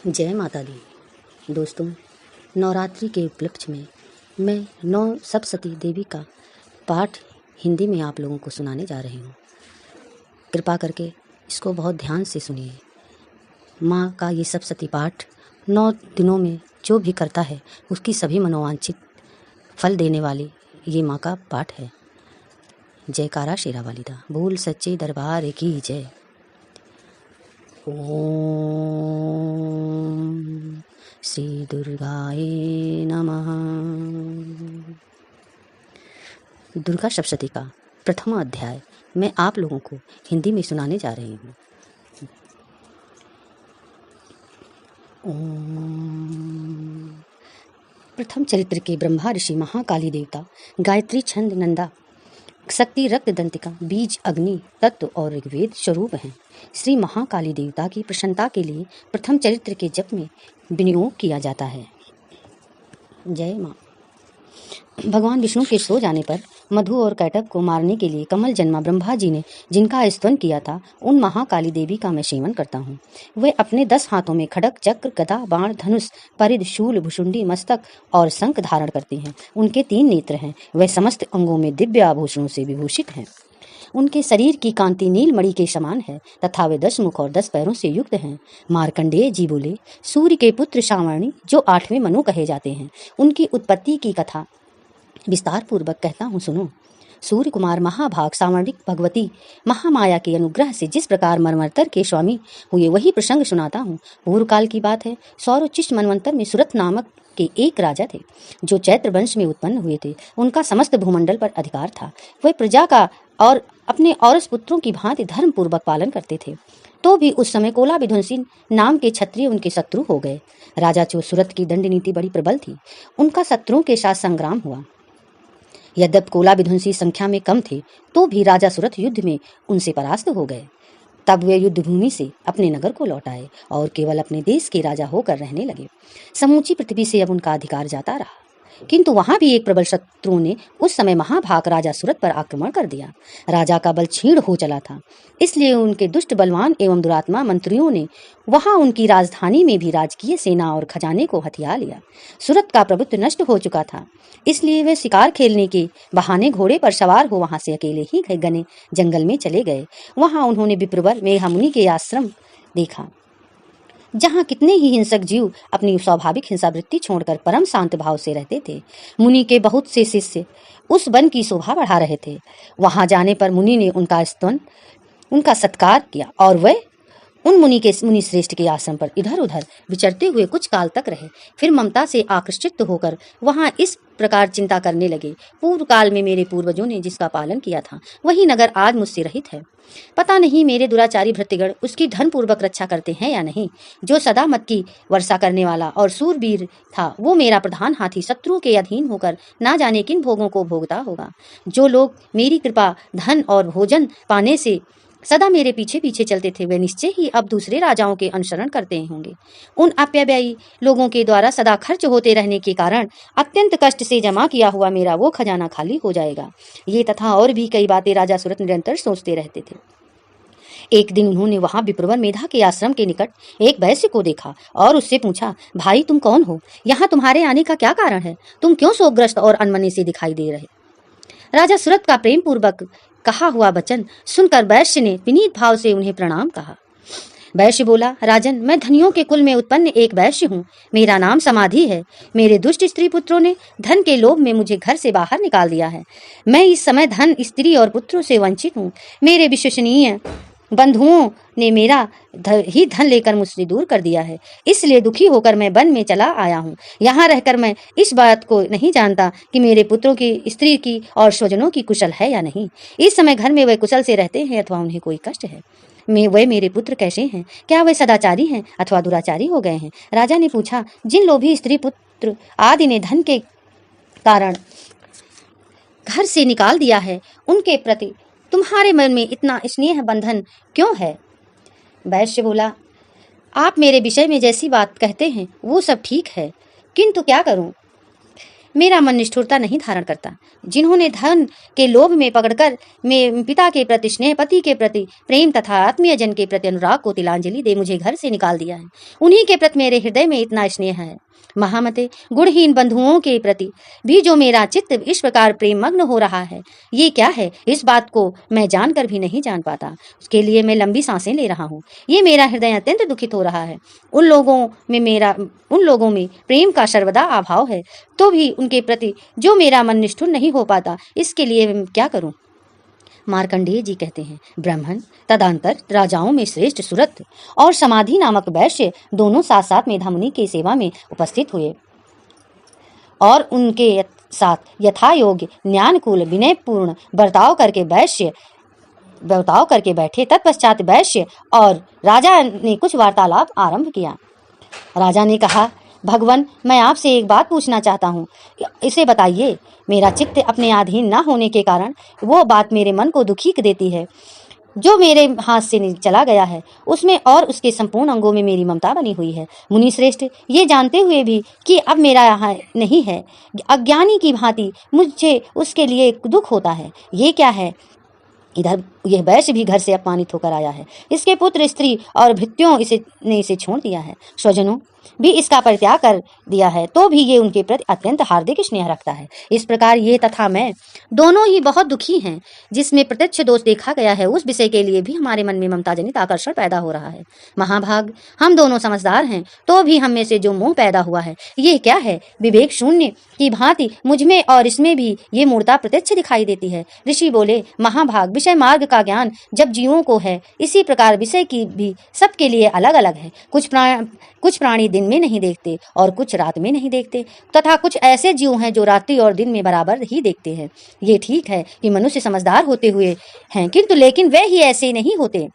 जय माता दी। दोस्तों, नवरात्रि के उपलक्ष्य में मैं नौ सप्तशती देवी का पाठ हिंदी में आप लोगों को सुनाने जा रही हूँ। कृपा करके इसको बहुत ध्यान से सुनिए। माँ का ये सप्तशती पाठ 9 दिनों में जो भी करता है उसकी सभी मनोवांछित फल देने वाली ये माँ का पाठ है। जयकारा शेरा वाली दा, बोल सच्चे दरबार की जय। ओम श्री दुर्गाए नमः। दुर्गा सप्तशती का प्रथम अध्याय मैं आप लोगों को हिंदी में सुनाने जा रही हूँ। ओम। प्रथम चरित्र के ब्रह्मा ऋषि महाकाली देवता गायत्री छंद नंदा शक्ति रक्त दंतिका बीज अग्नि तत्व और ऋग्वेद स्वरूप हैं। श्री महाकाली देवता की प्रसन्नता के लिए प्रथम चरित्र के जप में विनियोग किया जाता है। जय माँ। भगवान विष्णु के सो जाने पर मधु और कैटभ को मारने के लिए कमल जन्मा ब्रह्मा जी ने जिनका स्तवन किया था, उन महाकाली देवी का मैं सेवन करता हूँ। वे अपने 10 हाथों में खड्ग, चक्र, गदा, बाण, धनुष, परिध, शूल, भुषुंडी, मस्तक और शंख धारण करती हैं। उनके 3 नेत्र हैं। वे समस्त अंगों में दिव्य आभूषणों से विभूषित हैं। उनके शरीर की कांति नीलमणि के समान है तथा वे 10 मुख और 10 पैरों से युक्त हैं। मार्कंडेय जी बोले, सूर्य के पुत्र सावर्णी जो 8वें मनु कहे जाते हैं, उनकी उत्पत्ति की कथा विस्तार पूर्वक कहता हूँ, सुनो। सूर्य कुमार महाभाग सावर्णिक भगवती महामाया के अनुग्रह से जिस प्रकार मरमरतर के स्वामी हुए वही प्रसंग सुनाता हूँ। पूर्व काल की बात है। सौरोचिष्ट मनवंतर में सुरथ नामक के एक राजा थे जो चैत्र वंश में उत्पन्न हुए थे। उनका समस्त भूमंडल पर अधिकार था। वे प्रजा का और अपने औरस पुत्रों की भांति धर्म पूर्वक पालन करते थे। तो भी उस समय कोला विध्वंसी नाम के क्षत्रिय उनके शत्रु हो गए। राजा सुरथ की दंड नीति बड़ी प्रबल थी। उनका शत्रुओं के साथ संग्राम हुआ। यद्यपि कोला विध्वंसी संख्या में कम थे तो भी राजा सुरथ युद्ध में उनसे परास्त हो गए। तब वे युद्ध भूमि से अपने नगर को लौट आए और केवल अपने देश के राजा होकर रहने लगे। समूची पृथ्वी से अब उनका अधिकार जाता रहा, किंतु वहां भी एक प्रबल शत्रु ने उस समय महाभाग राजा सुरथ पर आक्रमण कर दिया। राजा का बल क्षीण हो चला था, इसलिए उनके दुष्ट बलवान एवं दुरात्मा मंत्रियों ने वहां उनकी राजधानी में भी राजकीय सेना और खजाने को हथिया लिया। सुरथ का प्रभुत्व नष्ट हो चुका था, इसलिए वे शिकार खेलने के बहाने घोड़े पर सवार हो वहां से अकेले ही घने जंगल में चले गए। वहां उन्होंने विप्रवर मेघमुनि के आश्रम देखा, जहाँ कितने ही हिंसक जीव अपनी स्वाभाविक हिंसावृत्ति छोड़कर परम शांत भाव से रहते थे। मुनि के बहुत से शिष्य उस वन की शोभा बढ़ा रहे थे। वहां जाने पर मुनि ने उनका सत्कार किया और वे उन मुनि श्रेष्ठ के आश्रम पर इधर उधर विचरते हुए कुछ काल तक रहे। फिर ममता से आकर्षित होकर वहां इस प्रकार चिंता करने लगे, पूर्व काल में मेरे पूर्वजों ने जिसका पालन किया था वही नगर आज मुझसे रहित है। पता नहीं मेरे दुराचारी भृत्यगण उसकी धन पूर्वक रक्षा करते हैं या नहीं। जो सदा मत की वर्षा करने वाला और सूरवीर था, वो मेरा प्रधान हाथी शत्रुओं के अधीन होकर ना जाने किन भोगों को भोगता होगा। जो लोग मेरी कृपा, धन और भोजन पाने से सदा मेरे पीछे पीछे चलते थे, वे निश्चय ही अब दूसरे राजाओं के अनुसरण करते होंगे। उन अपव्ययी लोगों के द्वारा सदा खर्च होते रहने के कारण अत्यंत कष्ट से जमा किया हुआ मेरा वो खजाना खाली हो जाएगा। ये तथा और भी कई बातें राजा सुरथ निरंतर सोचते रहते थे। एक दिन उन्होंने वहां विप्रवर मेधा के आश्रम के निकट एक वैश्य को देखा और उससे पूछा, भाई तुम कौन हो? यहाँ तुम्हारे आने का क्या कारण है? तुम क्यों शोकग्रस्त और अनमने से दिखाई दे रहे? राजा सुरथ का प्रेम पूर्वक कहा हुआ वचन सुनकर वैश्य ने विनीत भाव से उन्हें प्रणाम कहा। वैश्य बोला, राजन, मैं धनियों के कुल में उत्पन्न एक वैश्य हूँ। मेरा नाम समाधि है। मेरे दुष्ट स्त्री पुत्रों ने धन के लोभ में मुझे घर से बाहर निकाल दिया है। मैं इस समय धन, स्त्री और पुत्रों से वंचित हूँ। मेरे विश्वसनीय बंधुओं ने मेरा ही धन लेकर मुझसे दूर कर दिया है, इसलिए दुखी होकर मैं वन में चला आया हूँ। यहाँ रहकर मैं इस बात को नहीं जानता कि मेरे पुत्रों की, स्त्री की और स्वजनों की कुशल है या नहीं। इस समय घर में वे कुशल से रहते हैं अथवा उन्हें कोई कष्ट है। वे मेरे पुत्र कैसे हैं? क्या वे सदाचारी हैं अथवा दुराचारी हो गए हैं? राजा ने पूछा, जिन लोभी स्त्री पुत्र आदि ने धन के कारण घर से निकाल दिया है, उनके प्रति तुम्हारे मन में इतना स्नेह बंधन क्यों है? वैश्य बोला, आप मेरे विषय में जैसी बात कहते हैं वो सब ठीक है, किंतु क्या करूं? मेरा मन निष्ठुरता नहीं धारण करता। जिन्होंने धन के लोभ में पकड़कर मैं पिता के प्रति स्नेह, पति के प्रति प्रेम तथा आत्मीय जन के प्रति अनुराग को तिलांजलि दे मुझे घर से निकाल दिया है, उन्हीं के प्रति मेरे हृदय में इतना स्नेह है। महामते, गुणहीन बंधुओं के प्रति भी जो मेरा चित्त इस प्रकार प्रेम मग्न हो रहा है, ये क्या है, इस बात को मैं जानकर भी नहीं जान पाता। उसके लिए मैं लंबी सांसें ले रहा हूँ। ये मेरा हृदय अत्यंत दुखित हो रहा है। उन लोगों में प्रेम का सर्वदा अभाव है, तो भी उनके प्रति जो मेरा मन निष्ठुर नहीं हो पाता, इसके लिए मैं क्या करूं? मार्कंडेय जी कहते हैं, ब्राह्मण तदंतर राजाओं में श्रेष्ठ सुरथ और समाधि नामक वैश्य दोनों साथ साथ मेधामुनि की सेवा में उपस्थित हुए और उनके साथ यथा योग्य ज्ञानकूल विनयपूर्ण बर्ताव करके बैठे। तत्पश्चात वैश्य और राजा ने कुछ वार्तालाप आरंभ किया। राजा ने कहा, भगवान, मैं आपसे एक बात पूछना चाहता हूँ, इसे बताइए। मेरा चित्त अपने अधीन न होने के कारण वो बात मेरे मन को दुखी देती है जो मेरे हाथ से चला गया है, उसमें और उसके संपूर्ण अंगों में मेरी ममता बनी हुई है। मुनि श्रेष्ठ, ये जानते हुए भी कि अब मेरा यहाँ नहीं है, अज्ञानी की भांति मुझे उसके लिए दुख होता है। ये क्या है? इधर यह वैश्य भी घर से अपमानित होकर आया है। इसके पुत्र, स्त्री और भृत्यों ने इसे छोड़ दिया है। स्वजनों भी इसका परित्याग कर दिया है, तो भी ये उनके प्रति अत्यंत हार्दिक स्नेह रखता है। इस प्रकार ये तथा मैं दोनों ही बहुत दुखी हैं। जिसमें प्रत्यक्ष दोष देखा गया है, उस विषय के लिए भी हमारे मन में ममता जनित आकर्षण पैदा हो रहा है। महाभाग, हम दोनों समझदार हैं, तो भी हम में से जो मोह पैदा हुआ है, ये क्या है? विवेक शून्य की भांति मुझमें और इसमें भी ये मूर्ता प्रत्यक्ष दिखाई देती है। ऋषि बोले, महाभाग, विषय मार्ग का ज्ञान जब जीवों को है, इसी प्रकार विषय की भी सबके लिए अलग अलग है। कुछ प्राणी दिन में नहीं देखते और कुछ रात में नहीं देखते, तथा कुछ ऐसे जीव हैं जो रात्रि और दिन में बराबर ही देखते हैं। ये ठीक है कि मनुष्य समझदार होते हुए हैं, किंतु लेकिन वे ही ऐसे नहीं होते।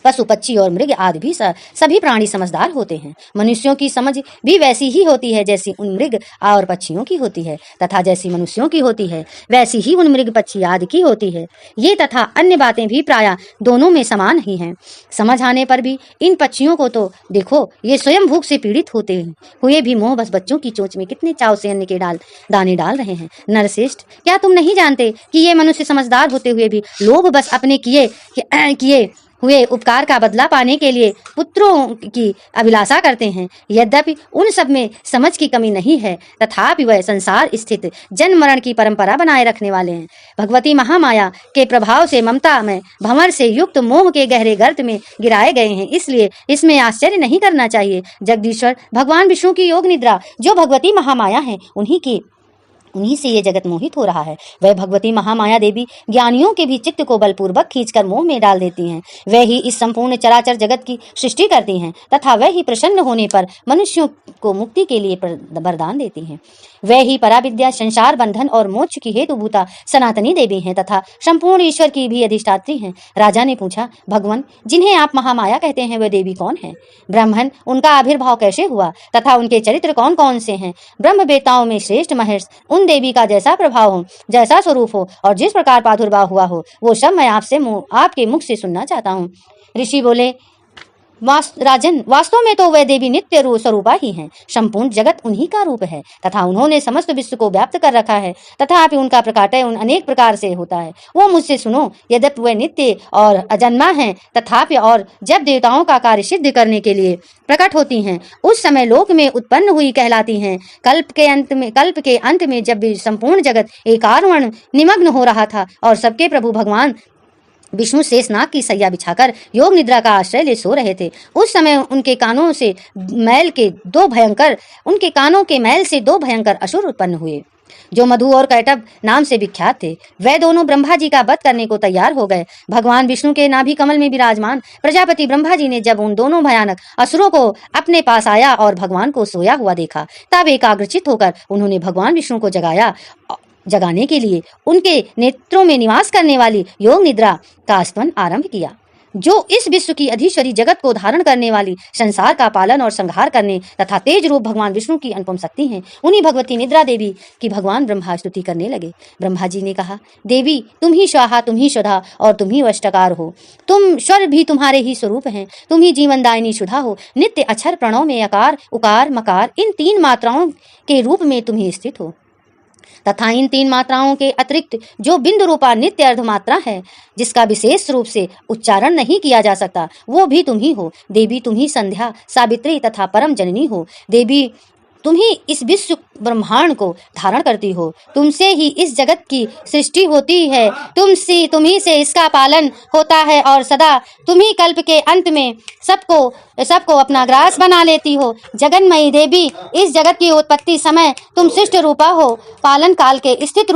पशु, पक्षी और मृग आदि भी सभी प्राणी समझदार होते हैं। मनुष्यों की समझ भी वैसी ही होती है जैसी उन मृग और पक्षियों की होती है, तथा जैसी मनुष्यों की होती है वैसी ही उन मृग, पक्षी आदि की होती है। ये तथा अन्य बातें भी प्रायः दोनों में समान ही हैं। समझ आने पर भी इन पक्षियों को तो देखो, ये स्वयं भूख से पीड़ित होते हुए भी मोह बस बच्चों की चोंच में कितने चाव से अन्न के दाने डाल रहे हैं। नरश्रेष्ठ, क्या तुम नहीं जानते कि ये मनुष्य समझदार होते हुए भी लोभ बस अपने किए हुए उपकार का बदला पाने के लिए पुत्रों की अभिलाषा करते हैं। यद्यपि उन सब में समझ की कमी नहीं है, तथापि वह संसार स्थित जन्म मरण की परंपरा बनाए रखने वाले हैं। भगवती महामाया के प्रभाव से ममता में भंवर से युक्त मोह के गहरे गर्त में गिराए गए हैं। इसलिए इसमें आश्चर्य नहीं करना चाहिए। जगदीश्वर भगवान विष्णु की योग निद्रा जो भगवती महामाया है, उन्हीं से ये जगत मोहित हो रहा है। वह भगवती महामाया देवी ज्ञानियों के भी चित्त को बलपूर्वक खींचकर मोह में डाल देती हैं। वह ही इस संपूर्ण चराचर जगत की सृष्टि करती हैं, तथा वह ही प्रसन्न होने पर मनुष्यों को मुक्ति के लिए वरदान देती हैं। वह ही पराविद्या, संसार बंधन और मोक्ष की हेतुभूता सनातनी देवी हैं तथा संपूर्ण ईश्वर की भी अधिष्ठात्री हैं। राजा ने पूछा, भगवान, जिन्हें आप महामाया कहते हैं, वह देवी कौन है? ब्राह्मण, उनका आविर्भाव कैसे हुआ तथा उनके चरित्र कौन कौन से हैं? ब्रह्म वेताओं में श्रेष्ठ महेश उन देवी का जैसा प्रभाव हो, जैसा स्वरूप हो और जिस प्रकार प्रादुर्भाव हुआ हो, वो सब मैं आपके मुख से सुनना चाहता हूँ। ऋषि बोले, राजन, वास्तव में तो वह देवी नित्य स्वरूपा ही हैं। संपूर्ण जगत उन्हीं का रूप है तथा उन्होंने समस्त विश्व को व्याप्त कर रखा है, तथापि उनका प्रकाटय उन अनेक प्रकार से होता है। वो मुझसे सुनो, यद्यपि वह नित्य और अजन्मा है, तथापि और जब देवताओं का कार्य सिद्ध करने के लिए प्रकट होती हैं, उस समय लोक में उत्पन्न हुई कहलाती हैं। कल्प के अंत में जब संपूर्ण जगत एकारण निमग्न हो रहा था और सबके प्रभु भगवान विष्णु शेषनाग की सैया बिछाकर योग निद्रा का आश्रय ले सो रहे थे, उस समय उनके कानों के मैल से दो भयंकर असुर उत्पन्न हुए, जो मधु और कैटभ नाम से विख्यात थे। वे दोनों ब्रह्मा जी का वध करने को तैयार हो गए। भगवान विष्णु के नाभि कमल में विराजमान प्रजापति ब्रह्मा जी ने जब उन दोनों भयानक असुरों को अपने पास आया और भगवान को सोया हुआ देखा, तब एकाग्रचित होकर उन्होंने भगवान विष्णु को जगाने के लिए उनके नेत्रों में निवास करने वाली योग निद्रा का स्मरण आरंभ किया, जो इस विश्व की अधीश्वरी जगत को धारण करने वाली, संसार का पालन और संहार करने तथा तेज रूप भगवान विष्णु की अनुपम शक्ति है। उन्हीं भगवती निद्रा देवी की भगवान ब्रह्मा स्तुति करने लगे। ब्रह्मा जी ने कहा, देवी, तुम ही स्वाहा, तुम ही स्वधा और तुम ही वष्टकार हो। तुम स्वर भी तुम्हारे ही स्वरूप हैं। तुम ही जीवनदायिनी सुधा हो। नित्य अक्षर प्रणव में अकार, उकार, मकार इन तीन मात्राओं के रूप में तुम ही स्थित हो। तथा इन 3 मात्राओं के अतिरिक्त जो बिंदु रूपा नित्य अर्ध मात्रा है, जिसका विशेष रूप से उच्चारण नहीं किया जा सकता, वो भी तुम ही हो। देवी तुम ही संध्या, सावित्री तथा परम जननी हो। देवी तुम ही इस विश्व ब्रह्मांड को धारण करती हो। तुमसे ही इस जगत की सृष्टि होती है, तुम्ही से इसका पालन होता है और सदा तुम ही कल्प के अंत में सबको अपना ग्रास बना लेती हो। जगन्मयी देवी, इस जगत की उत्पत्ति समय तुम सृष्टि रूपा हो, पालन काल के स्थित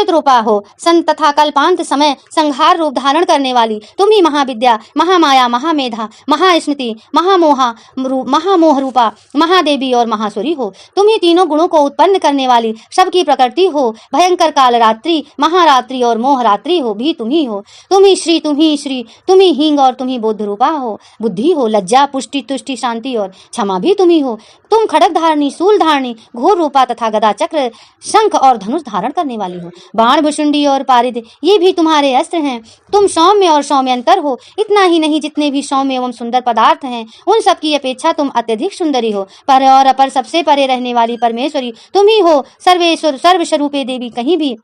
रूपा हो, संत तथा कल्पांत समय संहार रूप धारण करने वाली तुम ही महाविद्या, महामाया, महामेधा, महास्मृति, महामोह रूपा महादेवी और महासुरी हो। तुम ही तीनों गुणों को उत्पन्न करने वाली सबकी प्रकृति हो। भयंकर काल रात्रि, महारात्रि और मोह रात्रि हो भी तुम ही हो। तुम ही श्री, तुम ही हींग और तुम ही बुद्ध रूपा हो। बुद्धि हो, लज्जा, पुष्टि, तुष्टि, शांति और क्षमा भी तुम ही हो। तुम खड़ग धारणी, सूल धारणी, घोर रूपा तथा गदा, चक्र, शंख और धनुष धारण करने वाली हो। बाण, भुशुंडी और पारिद ये भी तुम्हारे अस्त्र हैं। तुम सौम्य और सौम्यंतर हो। इतना ही नहीं, जितने भी सौम्य एवं सुंदर पदार्थ हैं उन सब की अपेक्षा तुम अत्यधिक सुंदरी हो। पर और अपर सबसे परे रहने वाली परमेश्वरी तुम ही हो। सर्वेश्वर, सर्वस्वरूपे देवी, कहीं भी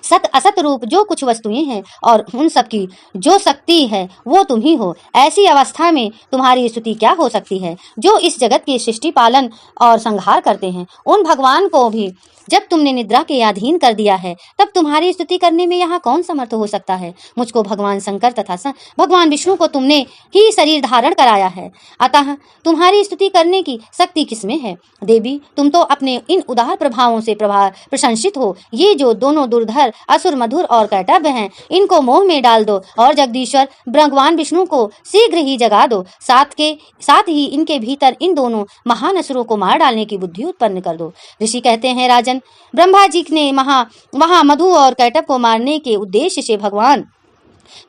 सत असत रूप जो कुछ वस्तुएं हैं और उन सब की जो शक्ति है वो तुम ही हो। ऐसी अवस्था में तुम्हारी स्तुति क्या हो सकती है? जो इस जगत के सृष्टि, पालन और संहार करते हैं, उन भगवान को भी जब तुमने निद्रा के अधीन कर दिया है, तब तुम्हारी स्तुति करने में यहाँ कौन समर्थ हो सकता है? मुझको भगवान शंकर तथा भगवान विष्णु को तुमने ही शरीर धारण कराया है, अतः तुम्हारी स्तुति करने की शक्ति किसमें है? देवी, तुम तो अपने इन उदार प्रभावों से प्रशंसित हो। ये जो दोनों दुर्धर, असुर, मधुर और कैटभ हैं, इनको मोह में डाल दो और जगदीश्वर भगवान विष्णु को शीघ्र ही जगा दो। साथ ही इनके भीतर इन दोनों महान असुरों को मार डालने की बुद्धि उत्पन्न कर दो। ऋषि कहते हैं, राजन, ब्रह्मा जी ने वहां मधु और कैटभ को मारने के उद्देश्य से भगवान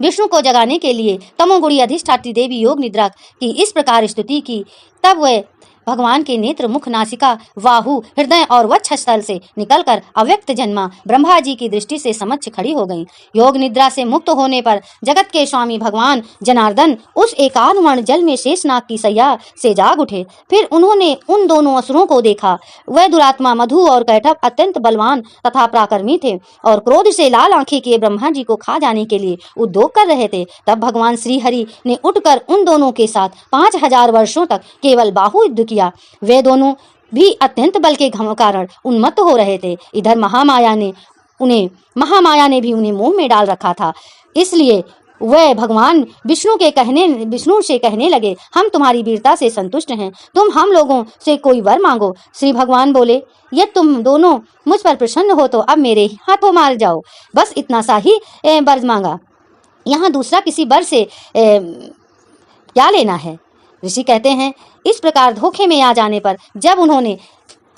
विष्णु को जगाने के लिए तमोगुणी अधिष्ठात्री देवी योग निद्रा की इस प्रकार स्तुति की। तब वह भगवान के नेत्र, मुख, नासिका, बाहु, हृदय और वक्षस्थल से निकलकर अव्यक्त जन्मा ब्रह्मा जी की दृष्टि से समक्ष खड़ी हो गई। योग निद्रा से मुक्त होने पर जगत के स्वामी भगवान जनार्दन उस एकावन जल में शेषनाग की सैया से जाग उठे। फिर उन्होंने उन दोनों असुरों को देखा। वह दुरात्मा मधु और कैटभ अत्यंत बलवान तथा पराक्रमी थे और क्रोध से लाल आंखें किए ब्रह्मा जी को खा जाने के लिए उद्योग कर रहे थे। तब भगवान श्री हरि ने उठकर उन दोनों के साथ 5000 वर्षों तक केवल बाहु युद्ध किया। वे दोनों भी अत्यंत बल के कारण उन्मत्त हो रहे थे। इधर महामाया ने भी उन्हें मोह में डाल रखा था। इसलिए वह भगवान विष्णु से कहने लगे, हम तुम्हारी वीरता से संतुष्ट हैं, तुम हम लोगों से कोई वर मांगो। श्री भगवान बोले, यदि तुम दोनों मुझ पर प्रसन्न हो तो अब मेरे हाथों मार जाओ। बस इतना सा ही वर मांगा, यहाँ दूसरा किसी वर से क्या लेना है? ऋषि कहते हैं, इस प्रकार धोखे में आ जाने पर जब उन्होंने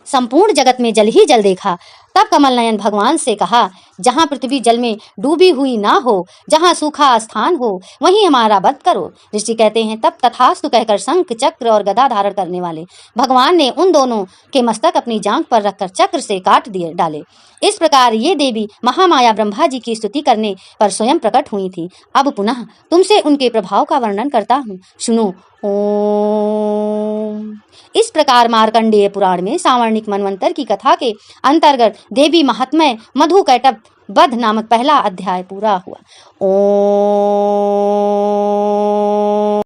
संपूर्ण जगत में जल ही जल देखा, तब कमल नयन भगवान से कहा, जहाँ पृथ्वी जल में डूबी हुई ना हो, जहाँ सूखा स्थान हो, वहीं हमारा वध करो। ऋषि कहते हैं, तब तथास्तु कहकर शंख, चक्र और गदा धारण करने वाले भगवान ने उन दोनों के मस्तक अपनी जांघ पर रखकर चक्र से काट डाले। इस प्रकार ये देवी महामाया ब्रह्मा जी की स्तुति करने पर स्वयं प्रकट हुई थी। अब पुनः तुमसे उनके प्रभाव का वर्णन करता हूँ, सुनो। ओम। इस प्रकार मार्कंडेय पुराण में सावर्णिक मनवंतर की कथा के अंतर्गत देवी महात्म्य मधु कैटभ वध नामक पहला अध्याय पूरा हुआ। ओम।